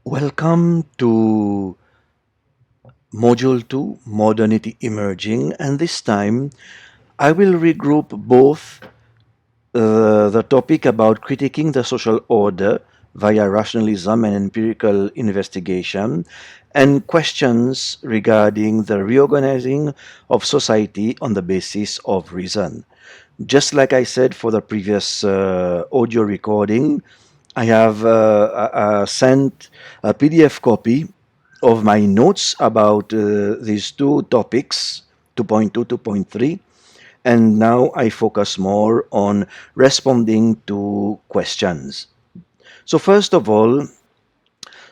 Welcome to Module 2, Modernity Emerging, and this time I will regroup both the topic about critiquing the social order via rationalism and empirical investigation, and questions regarding the reorganizing of society on the basis of reason. Just like I said for the previous audio recording, I have sent a PDF copy of my notes about these two topics, 2.2, 2.3, and now I focus more on responding to questions. So first of all,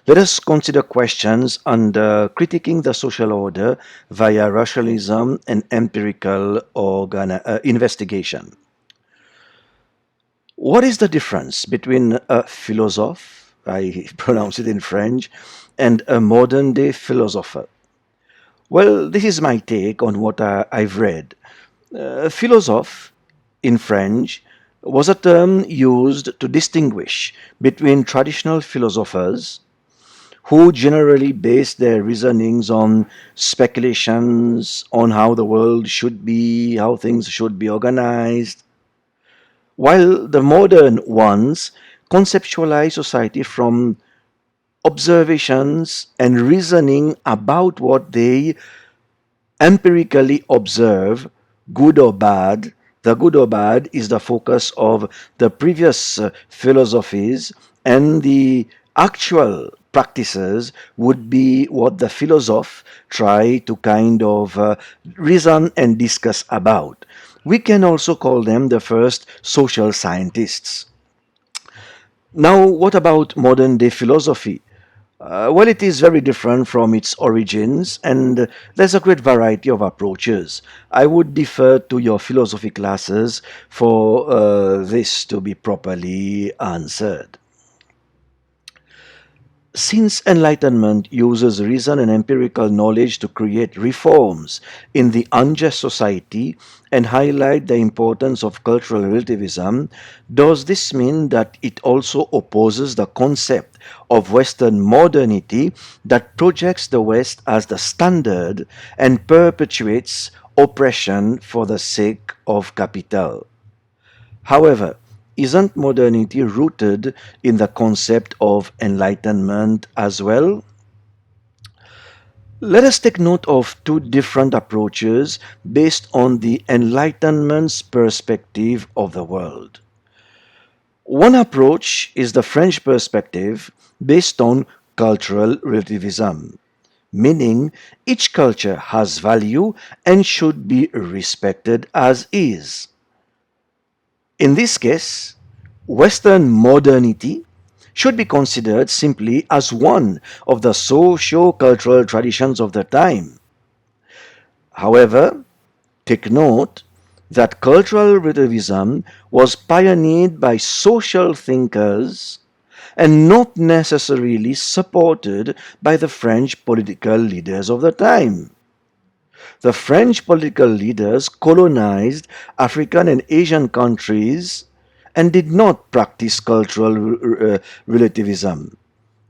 let us consider questions under critiquing the social order via rationalism and empirical investigation. What is the difference between a philosophe, I pronounce it in French, and a modern day philosopher? Well, this is my take on what I've read. Philosophe, in French, was a term used to distinguish between traditional philosophers who generally base their reasonings on speculations on how the world should be, how things should be organized, while the modern ones conceptualize society from observations and reasoning about what they empirically observe, good or bad. The good or bad is the focus of the previous philosophies, and the actual practices would be what the philosophe try to kind of reason and discuss about. We can also call them the first social scientists. Now, what about modern day philosophy? Well, it is very different from its origins, and there's a great variety of approaches. I would defer to your philosophy classes for this to be properly answered. Since Enlightenment uses reason and empirical knowledge to create reforms in the unjust society and highlight the importance of cultural relativism, does this mean that it also opposes the concept of Western modernity that projects the West as the standard and perpetuates oppression for the sake of capital? However, isn't modernity rooted in the concept of enlightenment as well? Let us take note of two different approaches based on the Enlightenment's perspective of the world. One approach is the French perspective based on cultural relativism, meaning each culture has value and should be respected as is. In this case, Western modernity should be considered simply as one of the socio-cultural traditions of the time. However, take note that cultural relativism was pioneered by social thinkers and not necessarily supported by the French political leaders of the time. The French political leaders colonized African and Asian countries and did not practice cultural relativism.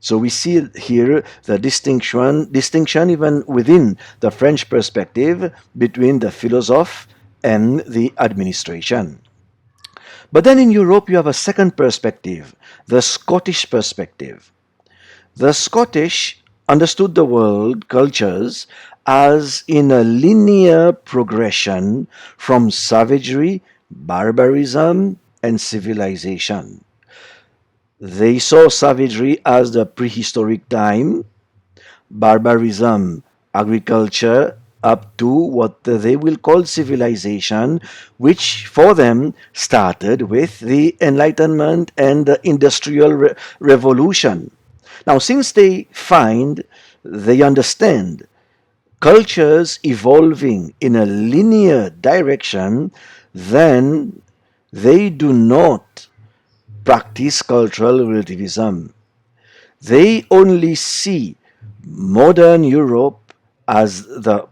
So we see here the distinction even within the French perspective between the philosophe and the administration. But then in Europe you have a second perspective, the Scottish perspective. The Scottish understood the world cultures as in a linear progression from savagery, barbarism, and civilization. They saw savagery as the prehistoric time, barbarism, agriculture, up to what they will call civilization, which for them started with the Enlightenment and the Industrial Revolution. Now, since they understand cultures evolving in a linear direction, then they do not practice cultural relativism. They only see modern Europe as the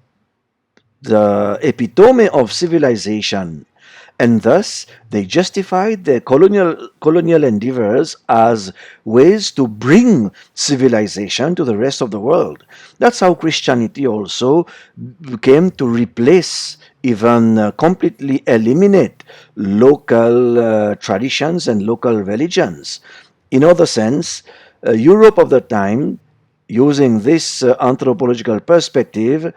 epitome of civilization and thus they justified their colonial endeavors as ways to bring civilization to the rest of the world. That's how Christianity also came to replace, even completely eliminate local traditions and local religions. In other sense, Europe of the time, using this anthropological perspective,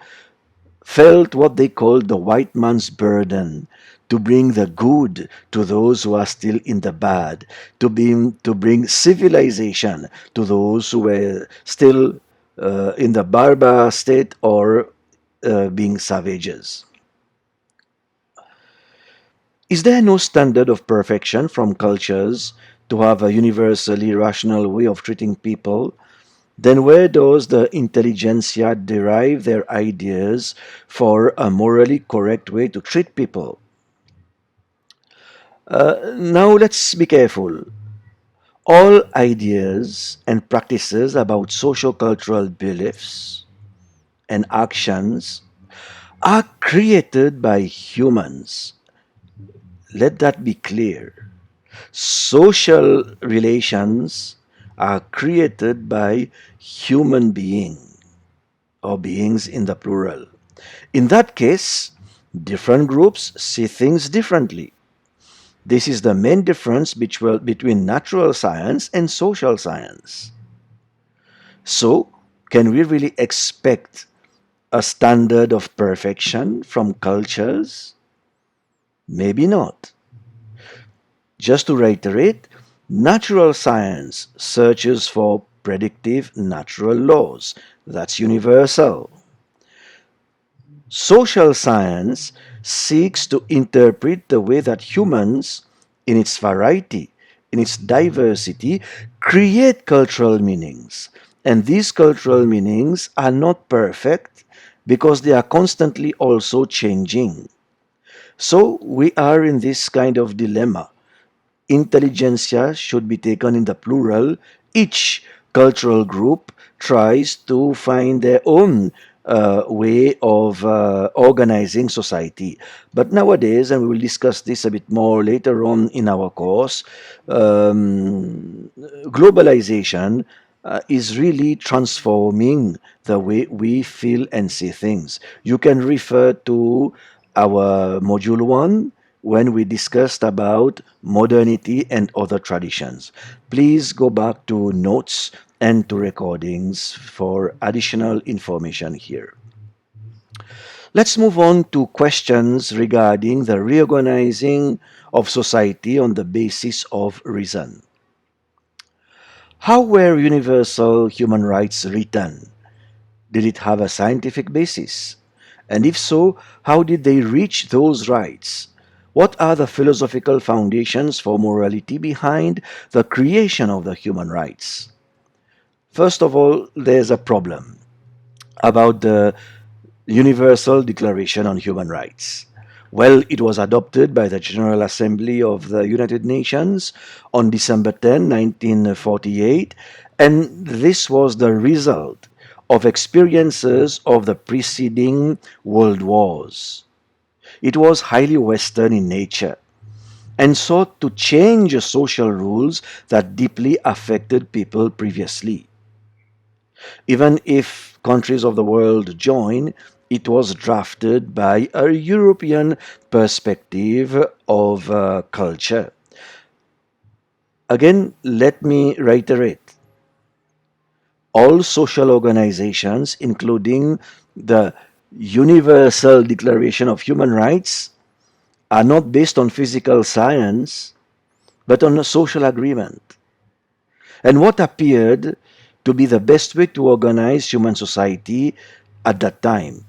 felt what they called the white man's burden, to bring the good to those who are still in the bad, to bring civilization to those who were still in the barbar state or being savages. Is there no standard of perfection from cultures to have a universally rational way of treating people? Then where does the intelligentsia derive their ideas for a morally correct way to treat people? Now let's be careful. All ideas and practices about social cultural beliefs and actions are created by humans. Let that be clear. Social relations are created by human beings or beings in the plural. In that case, different groups see things differently. This is the main difference between natural science and social science. So, can we really expect a standard of perfection from cultures? Maybe not. Just to reiterate, natural science searches for predictive natural laws. That's universal. Social science seeks to interpret the way that humans, in its variety, in its diversity, create cultural meanings. And these cultural meanings are not perfect because they are constantly also changing. So we are in this kind of dilemma. Intelligentsia should be taken in the plural. Each cultural group tries to find their own way of organizing society. But nowadays, and we will discuss this a bit more later on in our course, globalization is really transforming the way we feel and see things. You can refer to our module 1 when we discussed about modernity and other traditions. Please go back to notes and to recordings for additional information here. Let's move on to questions regarding the reorganizing of society on the basis of reason. How were universal human rights written? Did it have a scientific basis? And if so, how did they reach those rights? What are the philosophical foundations for morality behind the creation of the human rights? First of all, there's a problem about the Universal Declaration on Human Rights. Well, it was adopted by the General Assembly of the United Nations on December 10, 1948, and this was the result of experiences of the preceding world wars. It was highly Western in nature and sought to change social rules that deeply affected people previously. Even if countries of the world join, it was drafted by a European perspective of culture. Again, let me reiterate, all social organizations, including the Universal Declaration of Human Rights, are not based on physical science, but on a social agreement. And what appeared to be the best way to organize human society at that time.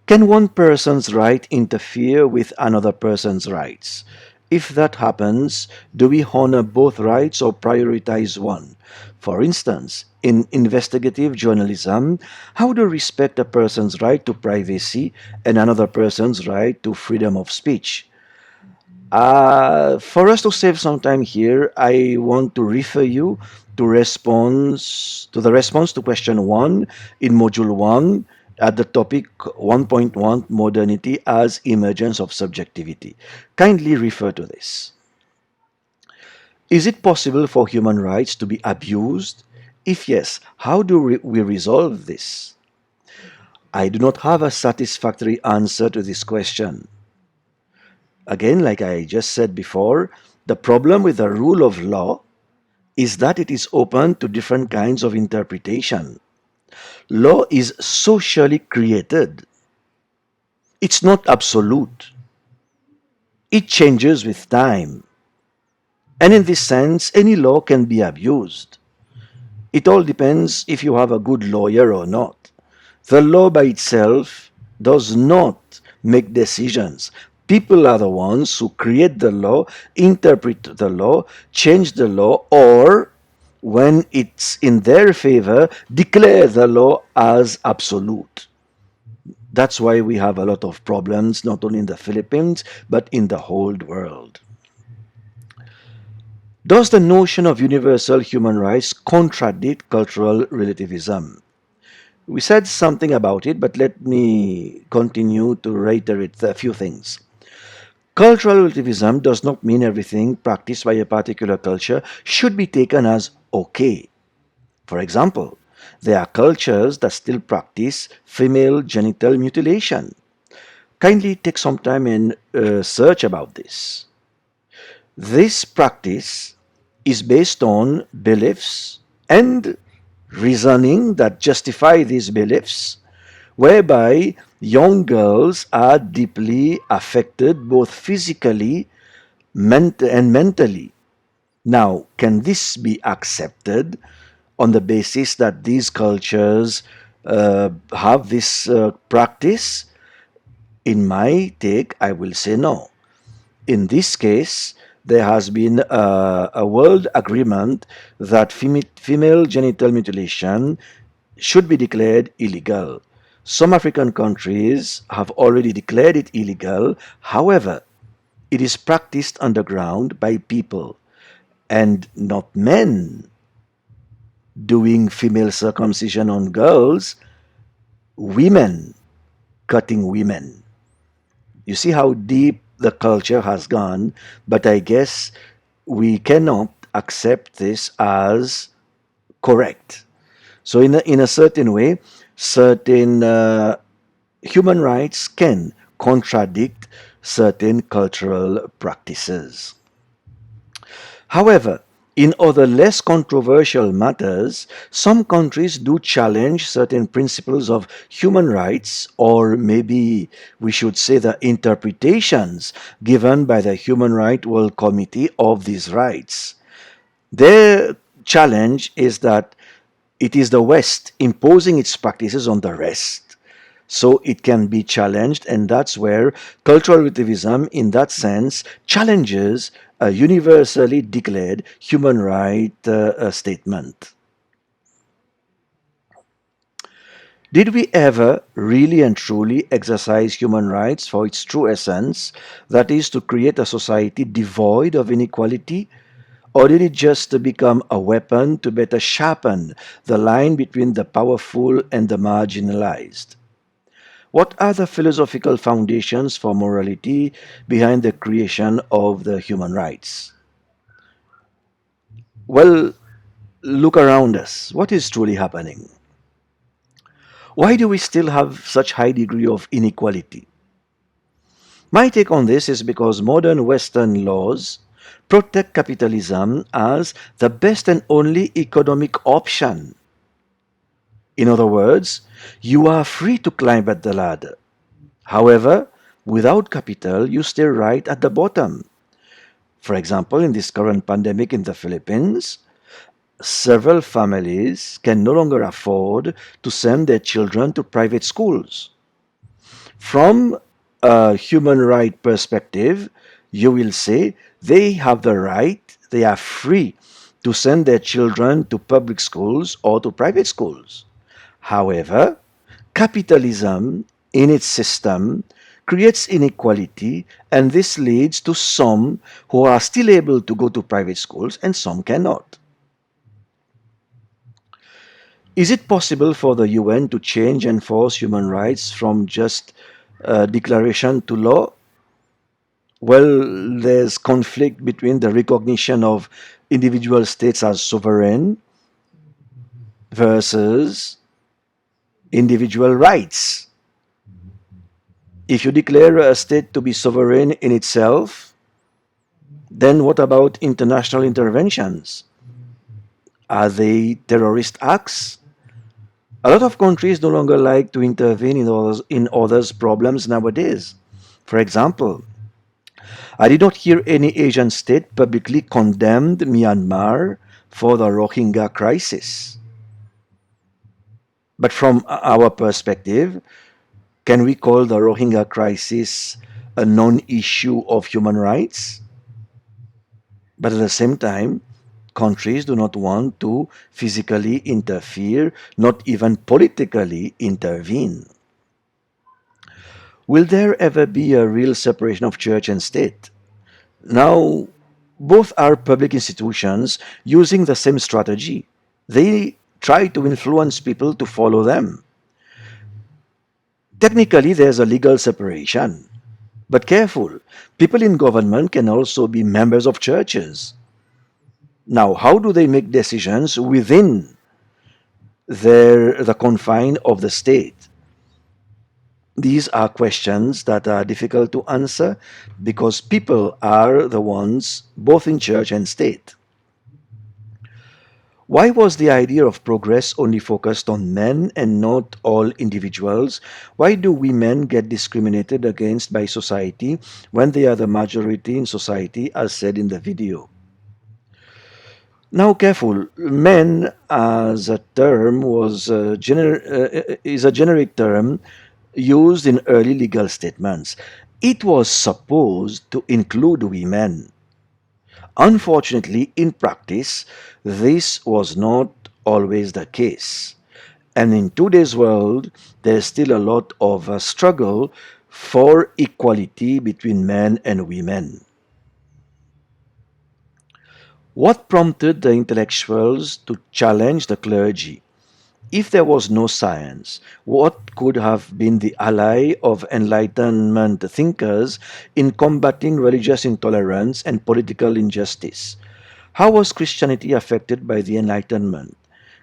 Can one person's right interfere with another person's rights? If that happens, do we honor both rights or prioritize one? For instance, in investigative journalism, how do we respect a person's right to privacy and another person's right to freedom of speech? For us to save some time here, I want to refer you to the response to question 1 in module 1, at the topic 1.1 Modernity as Emergence of Subjectivity. Kindly refer to this. Is it possible for human rights to be abused? If yes, how do we resolve this? I do not have a satisfactory answer to this question. Again, like I just said before, the problem with the rule of law is that it is open to different kinds of interpretation. Law is socially created. It's not absolute. It changes with time. And in this sense, any law can be abused. It all depends if you have a good lawyer or not. The law by itself does not make decisions. People are the ones who create the law, interpret the law, change the law, or when it's in their favor, declare the law as absolute. That's why we have a lot of problems, not only in the Philippines, but in the whole world. Does the notion of universal human rights contradict cultural relativism? We said something about it, but let me continue to reiterate a few things. Cultural relativism does not mean everything practiced by a particular culture should be taken as okay. For example, there are cultures that still practice female genital mutilation. Kindly take some time and search about this. This practice is based on beliefs and reasoning that justify these beliefs, whereby young girls are deeply affected both physically and mentally. Now, can this be accepted on the basis that these cultures have this practice? In my take, I will say no. In this case, there has been a world agreement that female genital mutilation should be declared illegal. Some African countries have already declared it illegal. However, it is practiced underground by people and not men doing female circumcision on girls, women cutting women. You see how deep the culture has gone, but I guess we cannot accept this as correct. So, in a certain way, certain human rights can contradict certain cultural practices. However, in other less controversial matters, some countries do challenge certain principles of human rights, or maybe we should say the interpretations given by the Human Rights World Committee of these rights. Their challenge is that it is the West imposing its practices on the rest. So it can be challenged, and that's where cultural relativism, in that sense, challenges a universally declared human right statement. Did we ever really and truly exercise human rights for its true essence, that is, to create a society devoid of inequality? Or did it just become a weapon to better sharpen the line between the powerful and the marginalized? What are the philosophical foundations for morality behind the creation of the human rights? Well, look around us. What is truly happening? Why do we still have such high degree of inequality? My take on this is because modern Western laws protect capitalism as the best and only economic option. In other words, you are free to climb at the ladder. However, without capital, you stay right at the bottom. For example, in this current pandemic in the Philippines, several families can no longer afford to send their children to private schools. From a human right perspective, you will say they have the right, they are free to send their children to public schools or to private schools. However, capitalism in its system creates inequality, and this leads to some who are still able to go to private schools and some cannot. Is it possible for the UN to change and enforce human rights from just declaration to law? Well, there's conflict between the recognition of individual states as sovereign versus individual rights. If you declare a state to be sovereign in itself, then what about international interventions? Are they terrorist acts? A lot of countries no longer like to intervene in others' problems nowadays. For example, I did not hear any Asian state publicly condemned Myanmar for the Rohingya crisis. But from our perspective, can we call the Rohingya crisis a non issue of human rights? But at the same time, countries do not want to physically interfere, not even politically intervene. Will there ever be a real separation of church and state? Now, both are public institutions using the same strategy. They try to influence people to follow them. Technically, there's a legal separation. But careful, people in government can also be members of churches. Now, how do they make decisions within the confine of the state? These are questions that are difficult to answer because people are the ones both in church and state. Why was the idea of progress only focused on men and not all individuals? Why do women get discriminated against by society when they are the majority in society, as said in the video? Now, careful. Men as a term is a generic term used in early legal statements. It was supposed to include women. Unfortunately, in practice, this was not always the case. And in today's world, there's still a lot of a struggle for equality between men and women. What prompted the intellectuals to challenge the clergy? If there was no science, what could have been the ally of Enlightenment thinkers in combating religious intolerance and political injustice? How was Christianity affected by the Enlightenment?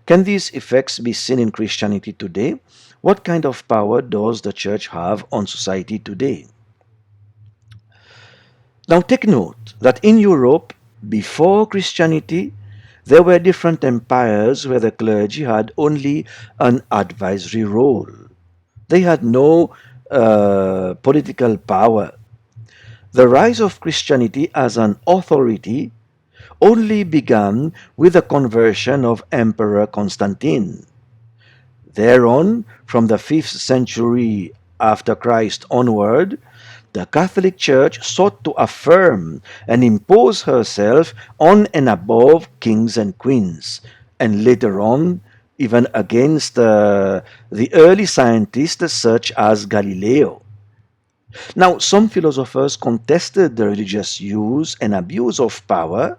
Can these effects be seen in Christianity today? What kind of power does the church have on society today? Now take note that in Europe, before Christianity, there were different empires where the clergy had only an advisory role. They had no political power. The rise of Christianity as an authority only began with the conversion of Emperor Constantine. Thereon, from the 5th century after Christ onward, the Catholic Church sought to affirm and impose herself on and above kings and queens, and later on, even against the early scientists such as Galileo. Now, some philosophers contested the religious use and abuse of power,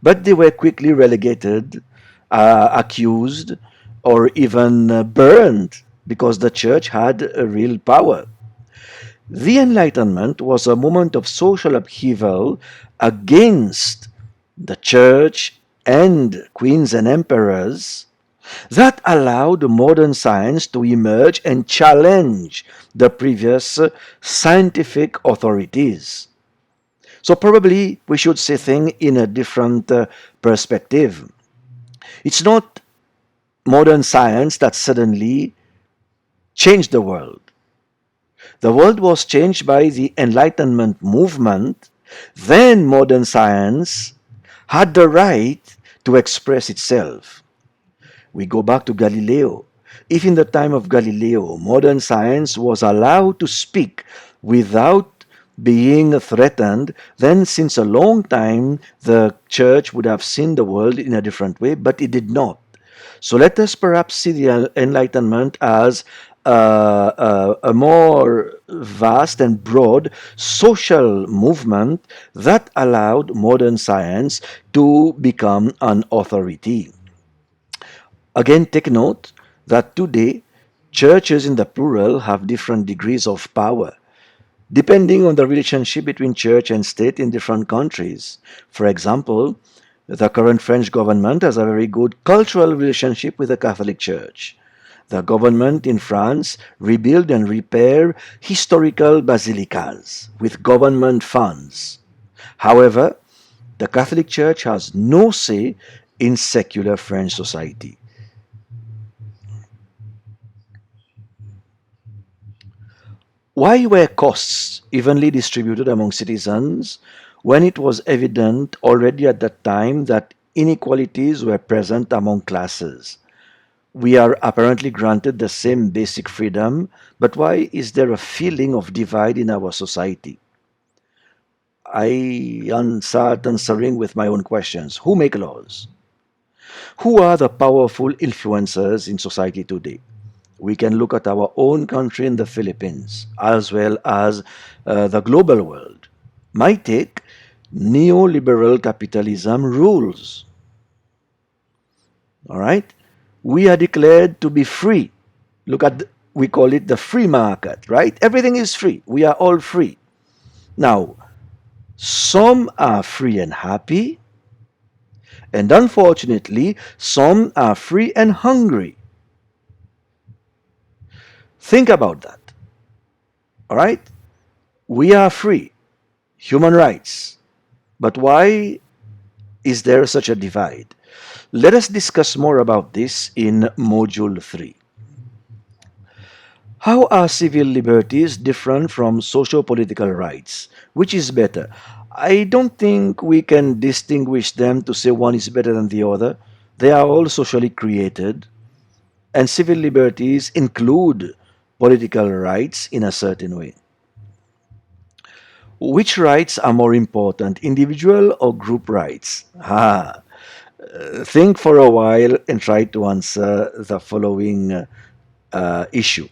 but they were quickly relegated, accused, or even burned because the church had a real power. The Enlightenment was a moment of social upheaval against the church and queens and emperors that allowed modern science to emerge and challenge the previous scientific authorities. So probably we should see things in a different perspective. It's not modern science that suddenly changed the world. The world was changed by the Enlightenment movement. Then modern science had the right to express itself. We go back to Galileo. If in the time of Galileo, modern science was allowed to speak without being threatened, then since a long time the church would have seen the world in a different way, but it did not. So let us perhaps see the Enlightenment as a more vast and broad social movement that allowed modern science to become an authority. Again, take note that today churches in the plural have different degrees of power depending on the relationship between church and state in different countries. For example, the current French government has a very good cultural relationship with the Catholic Church. The government in France rebuild and repair historical basilicas with government funds. However, the Catholic Church has no say in secular French society. Why were costs evenly distributed among citizens when it was evident already at that time that inequalities were present among classes? We are apparently granted the same basic freedom, but why is there a feeling of divide in our society? I start answering with my own questions. Who make laws? Who are the powerful influencers in society today? We can look at our own country in the Philippines as well as the global world. My take, neoliberal capitalism rules. All right? We are declared to be free. Look at, we call it the free market, right? Everything is free. We are all free. Now, some are free and happy, and unfortunately, some are free and hungry. Think about that. All right? We are free, human rights. But why is there such a divide? Let us discuss more about this in Module 3. How are civil liberties different from socio-political rights? Which is better? I don't think we can distinguish them to say one is better than the other. They are all socially created, and civil liberties include political rights in a certain way. Which rights are more important, individual or group rights? Think for a while and try to answer the following issue.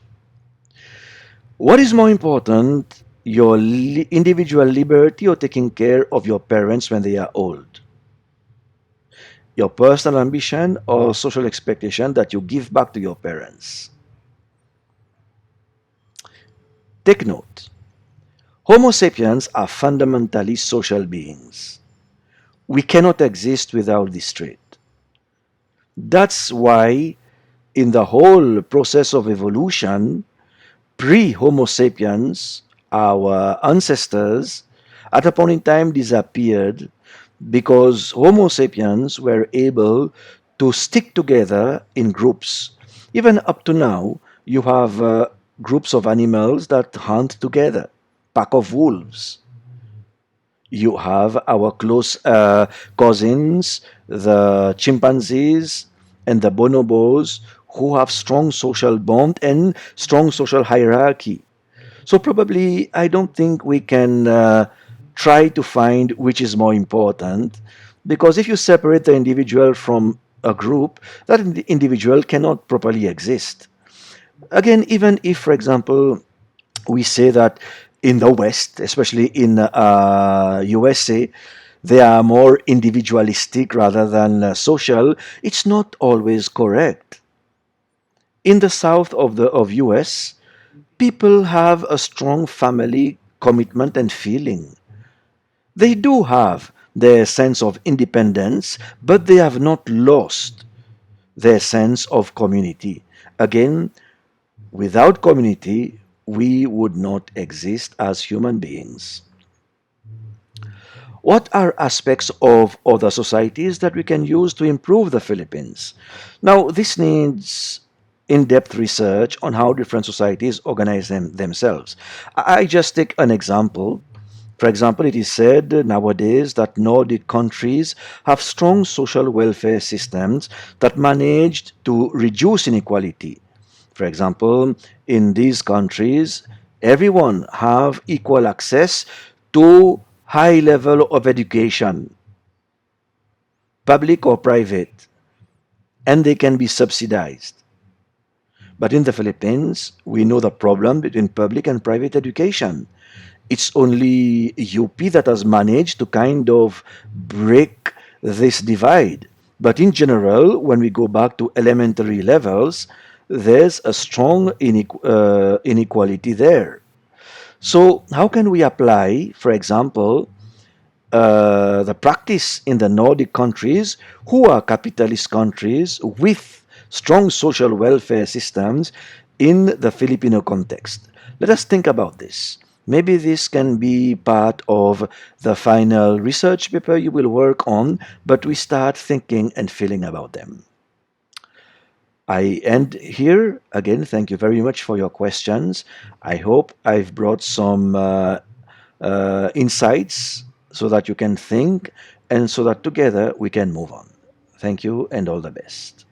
What is more important, your individual liberty or taking care of your parents when they are old? Your personal ambition or social expectation that you give back to your parents? Take note. Homo sapiens are fundamentally social beings. We cannot exist without this trait. That's why in the whole process of evolution, pre-Homo sapiens, our ancestors, at a point in time disappeared because Homo sapiens were able to stick together in groups. Even up to now, you have groups of animals that hunt together, pack of wolves. You have our close cousins, the chimpanzees and the bonobos, who have strong social bond and strong social hierarchy. So probably I don't think we can try to find which is more important, because if you separate the individual from a group, that individual cannot properly exist. Again, even if, for example, we say that in the West, especially in USA, they are more individualistic rather than social, it's not always correct. In the south of US, people have a strong family commitment and feeling. They do have their sense of independence, but they have not lost their sense of community. Again, without community, we would not exist as human beings. What are aspects of other societies that we can use to improve the Philippines? Now, this needs in-depth research on how different societies organize themselves. I just take an example. For example, it is said nowadays that Nordic countries have strong social welfare systems that managed to reduce inequality. For example, in these countries, everyone have equal access to high level of education, public or private, and they can be subsidized. But in the Philippines, we know the problem between public and private education. It's only UP that has managed to kind of break this divide. But in general, when we go back to elementary levels, there's a strong inequality there. So, how can we apply, for example, the practice in the Nordic countries, who are capitalist countries with strong social welfare systems, in the Filipino context? Let us think about this. Maybe this can be part of the final research paper you will work on, but we start thinking and feeling about them. I end here. Again, thank you very much for your questions. I hope I've brought some insights so that you can think and so that together we can move on. Thank you and all the best.